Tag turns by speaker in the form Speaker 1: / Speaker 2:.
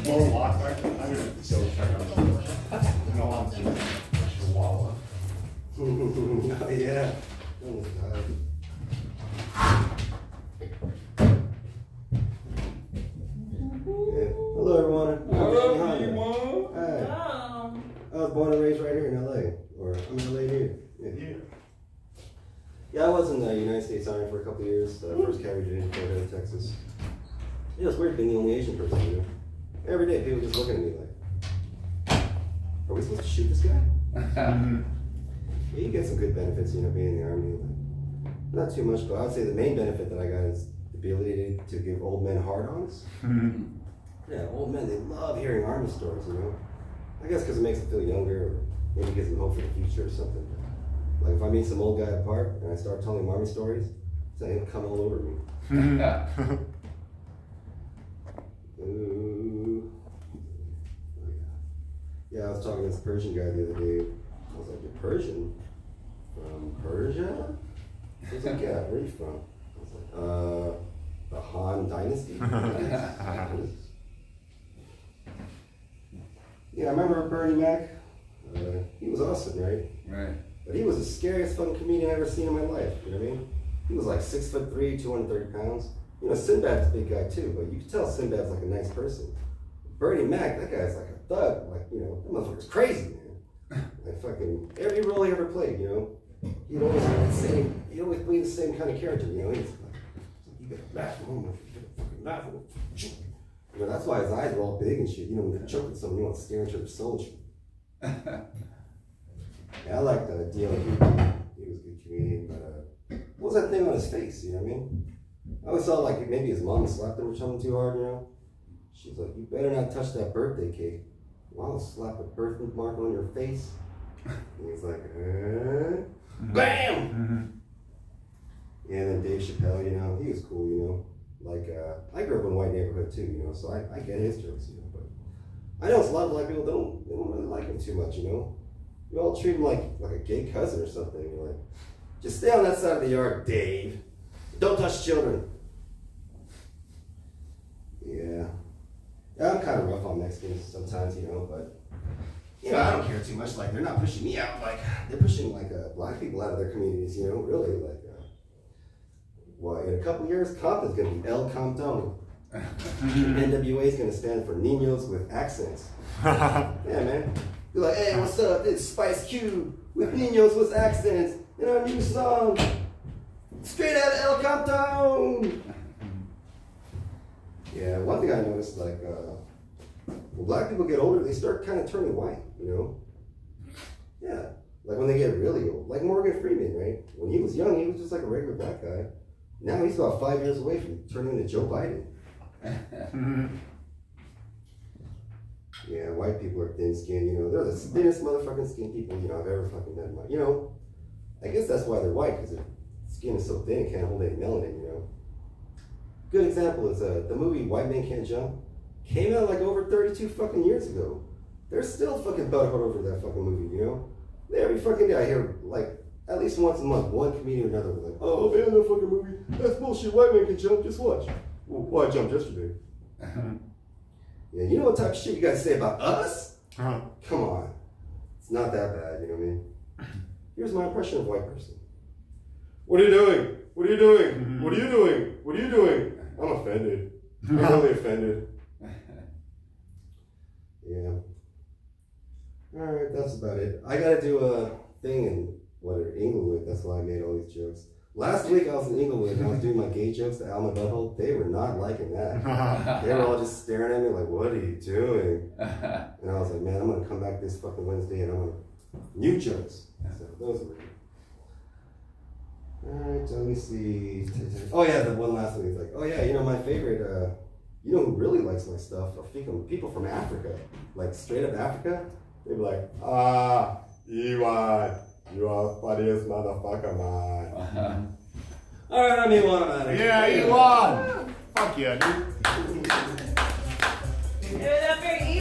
Speaker 1: more lock back. I'm going to so check out the door.
Speaker 2: Okay.
Speaker 1: No, I'm just Chihuahua.
Speaker 3: Oh, yeah. Almost died. Yeah. Hello, everyone.
Speaker 1: Hello, everyone.
Speaker 3: Hi.
Speaker 2: Oh.
Speaker 3: I was born and raised right here in LA. Or I'm in LA here.
Speaker 1: Yeah.
Speaker 3: Yeah, I was in the United States Army for a couple of years. First carried it in Florida, Texas. Yeah, it's weird being the only Asian person, you know? Every day, people just looking at me like, are we supposed to shoot this guy? Yeah, you get some good benefits, you know, being in the Army. Like, not too much, but I would say the main benefit that I got is the ability to give old men hard-ons. Yeah, old men, they love hearing Army stories, you know? I guess because it makes them feel younger, or maybe gives them hope for the future or something. Like if I meet some old guy at a park and I start telling him Army stories, so he'll come all over me. Ooh. Yeah, I was talking to this Persian guy the other day. I was like, you're Persian? From Persia? He was like, yeah, where are you from? I was like, the Han Dynasty. Yeah, I remember Bernie Mac. He was awesome, right?
Speaker 4: Right.
Speaker 3: But he was the scariest fucking comedian I've ever seen in my life. You know what I mean? He was like 6'3", 230 pounds. You know, Sinbad's a big guy too, but you can tell Sinbad's like a nice person. Bernie Mac, that guy's like a thug. Like, you know, that motherfucker's crazy, man. Like fucking every role he ever played, you know, he'd always play the same kind of character, you know. He's like, you gotta laugh, you gotta fucking laugh. You know, that's why his eyes are all big and shit. You know, when you choke with someone, you want to stare into their soul and shit. Yeah, I liked D.L. Hughley. He was a good comedian, but what was that thing on his face? You know what I mean? I always thought like maybe his mom slapped him or something too hard, you know? She's like, you better not touch that birthday cake. Well, I'll slap a birthmark on your face. And he's like, BAM! Yeah, and then Dave Chappelle, you know, he was cool, you know? Like, I grew up in a white neighborhood too, you know, so I get his jokes, you know, but I know a lot of black people don't really like him too much, you know? You all treat him like a gay cousin or something. You're like, just stay on that side of the yard, Dave. Don't touch children. Yeah. Yeah, I'm kind of rough on Mexicans sometimes, you know, but, you know, I don't care too much. Like, they're not pushing me out. Like, they're pushing, like, black people out of their communities, you know, really. Like, well, in a couple years, Compton's going to be El Compton. NWA is going to stand for Niños with Accents. Yeah, man. Be like, hey, what's up? It's Spice Cube with Niños with Accents in our new song, straight out of El Compton. Yeah, one thing I noticed, like, when black people get older, they start kind of turning white, you know? Yeah, like when they get really old. Like Morgan Freeman, right? When he was young, he was just like a regular black guy. Now he's about 5 years away from turning into Joe Biden. Yeah, white people are thin-skinned, you know. They're the thinnest motherfucking skin people, you know, I've ever fucking met in my, you know. I guess that's why they're white, because their skin is so thin it can't hold any melanin, you know. Good example is the movie White Men Can't Jump. Came out like over 32 fucking years ago. They're still fucking butthurt over that fucking movie, you know. Every fucking day I hear, like, at least once a month, one comedian or another was like, oh man, that fucking movie, that's bullshit, White Man Can Jump, just watch. Well, I jumped yesterday. Yeah, you know what type of shit you guys say about us? Come on. It's not that bad, you know what I mean? Here's my impression of a white person. What are you doing? What are you doing? What are you doing? What are you doing? I'm offended. I'm really offended. Yeah. Alright, that's about it. I gotta do a thing in Inglewood, that's why I made all these jokes. Last week I was in Inglewood and I was doing my gay jokes to Alma Butthole. They were not liking that. They were all just staring at me like, what are you doing? And I was like, man, I'm gonna come back this fucking Wednesday and I'm gonna new jokes. So those were alright, let me see. Oh yeah, the one last one is like, oh yeah, you know my favorite, you know who really likes my stuff are people from Africa. Like straight up Africa. They'd be like, Ewan, you are funniest motherfucker, man. Alright, I'm Ewan, man.
Speaker 1: Yeah, Ewan! Fuck yeah, dude.
Speaker 2: Give it up for Ewan.